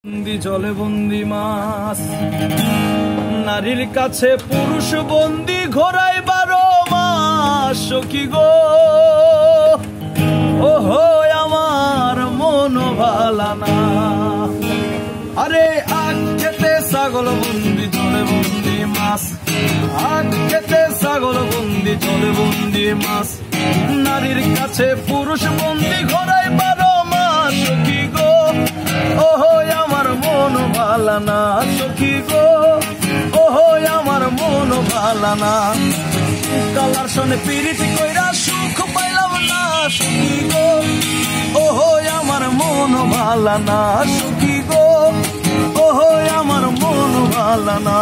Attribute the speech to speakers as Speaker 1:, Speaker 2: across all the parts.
Speaker 1: বন্দি জলে বন্দি মাছ, নারীর কাছে পুরুষ বন্দি ঘোড়ায় 12 মাস। সখী গো ওহো আমার মন ভালা না, আরে আগ খেতে ছাগল বন্দি জলে বন্দি মাছ, আগ খেতে ছাগল বন্দি জলে বন্দি মাছ, নারীর কাছে পুরুষ বন্দি ঘোড়ায় 12 মাস। সখী গো ওহো আমার মন ভালা না, সখী গো ওহো আমার মন ভালা না, কালার সনে পিরিত কইরা সুখ পাইলাম না। সখী গো ওহো আমার মন ভালা না, সখী গো ওহো আমার মন ভালা না।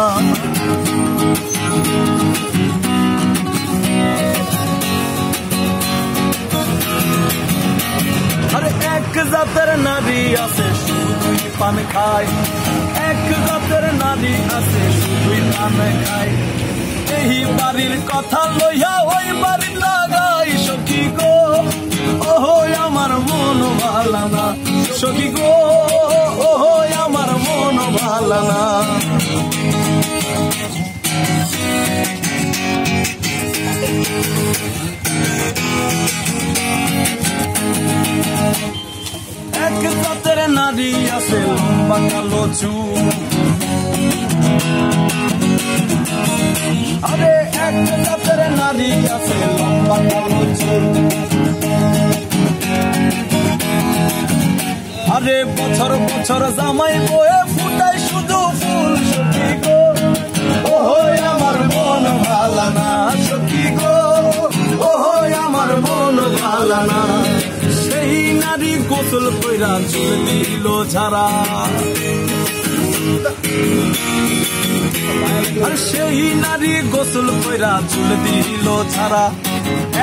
Speaker 1: আরে এক জাতের নারী আছে শুধুই পান খায়, এক জাতের নারী আছে শুধুই পান খায়, এই বাড়ির কথা লইয়া ওই বাড়ির লাগাই। সখী গো ওহো আমার মন ভালা না, সখী গো ওহো আমার মন ভালা না। এক জাতের নারী আছে লম্বা কালো চুল, আরে এক জাতের নারী আছে লম্বা কালো চুল, আরে বছর বছর জামাই বয়ে ফুটায় শুধু ফুল। সখী গো ওহো আমার মন ভালা না, সখী গো ওহো আমার মন ভালা না, সেই নারী গোসল কইরা চুল দিল ঝাড়া, আর সেই নারী গোসল কইরা চুল দিল ঝাড়া,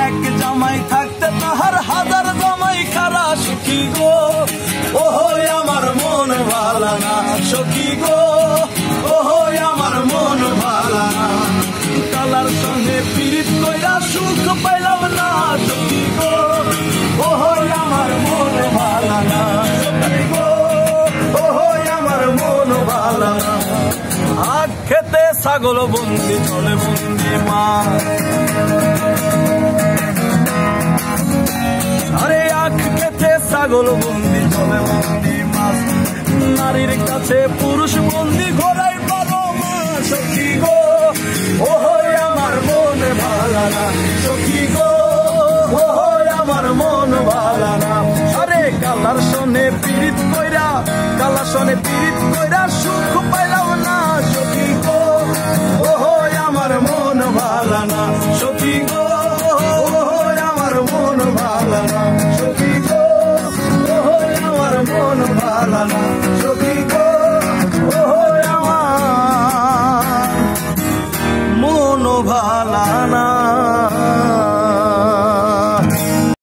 Speaker 1: এক জামাই থাকতে তাহার 1000 জামাই খারা। সখী গো ওহো আমার মন ভালা না, সখী গো ওহো আমার মন ভালা না, কালার সঙ্গে পিরিত কইরা সুখ পাইলাম না। সখী গো ওহো আমার মন ভালা না, সখী গো ওহো আমার মন ভালা না। আগ খেতে ছাগল বন্দি জলে বন্দি মাছ, আরে আখ খেতে ছাগল বন্দি জলে বন্দি মাছ, নারীর কাছে পুরুষ বন্দি ঘোড়ায় 12 মাস। সখী গো ওহো আমার মন ভালা না, সখী গো ওহো আমার মন ভালা না, আরে কালার সনে পিরিত কইরা, কালার সনে পিরিত কইরা সুখ পাইলাম না। সখী গো ওহো আমার মন ভালা না, সখী গো